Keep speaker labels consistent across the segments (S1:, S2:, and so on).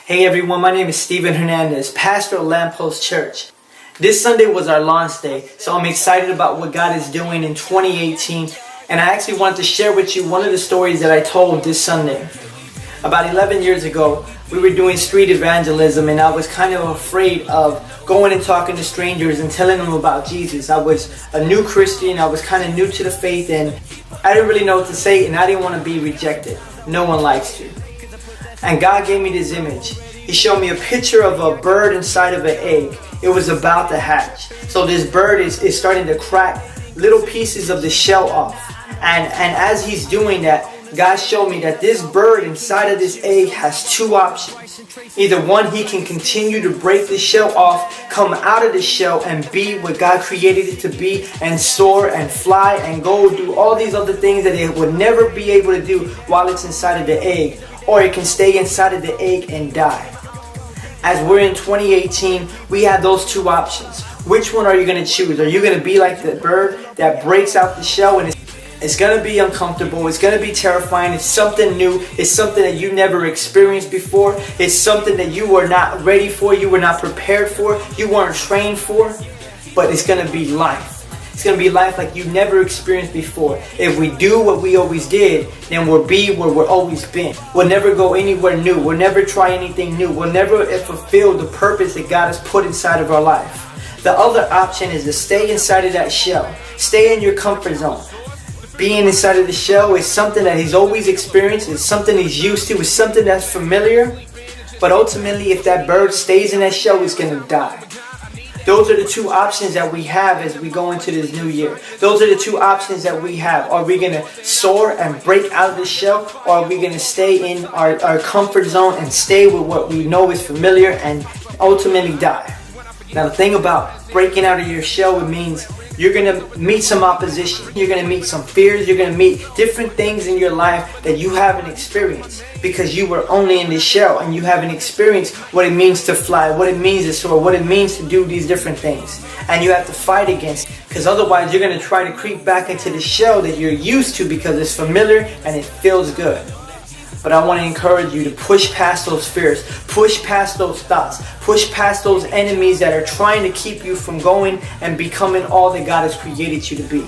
S1: Hey everyone, my name is Steven Hernandez, pastor of Lamppost Church. This Sunday was our launch day, so I'm excited about what God is doing in 2018. And I actually wanted to share with you one of the stories that I told this Sunday. About 11 years ago, we were doing street evangelism, and I was kind of afraid of going and talking to strangers and telling them about Jesus. I was a new Christian, I was kind of new to the faith, and I didn't really know what to say, and I didn't want to be rejected. No one likes to. And God gave me this image. He showed me a picture of a bird inside of an egg. It was about to hatch. So this bird is starting to crack little pieces of the shell off. And as he's doing that, God showed me that this bird inside of this egg has two options. Either one, he can continue to break the shell off, come out of the shell and be what God created it to be, and soar and fly and go do all these other things that it would never be able to do while it's inside of the egg. Or it can stay inside of the egg and die. As we're in 2018, we have those two options. Which one are you going to choose? Are you going to be like the bird that breaks out the shell and it's going to be uncomfortable, it's going to be terrifying, it's something new, it's something that you never experienced before, it's something that you were not ready for, you were not prepared for, you weren't trained for, but it's going to be life. It's going to be life like you've never experienced before. If we do what we always did, then we'll be where we've always been. We'll never go anywhere new. We'll never try anything new. We'll never fulfill the purpose that God has put inside of our life. The other option is to stay inside of that shell. Stay in your comfort zone. Being inside of the shell is something that he's always experienced. It's something he's used to. It's something that's familiar. But ultimately, if that bird stays in that shell, it's going to die. Those are the two options that we have as we go into this new year. Those are the two options that we have. Are we going to soar and break out of the shell, or are we going to stay in our comfort zone and stay with what we know is familiar and ultimately die? Now the thing about breaking out of your shell, it means you're going to meet some opposition. You're going to meet some fears. You're going to meet different things in your life that you haven't experienced because you were only in this shell and you haven't experienced what it means to fly, what it means to soar, what it means to do these different things. And you have to fight against it, because otherwise you're going to try to creep back into the shell that you're used to because it's familiar and it feels good. But I want to encourage you to push past those fears, push past those thoughts, push past those enemies that are trying to keep you from going and becoming all that God has created you to be.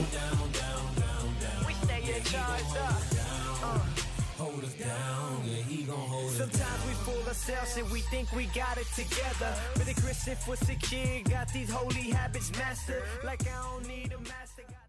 S2: Sometimes we fool ourselves and we think we got it together, but the Christian for secure got these holy habits mastered like I don't need a master.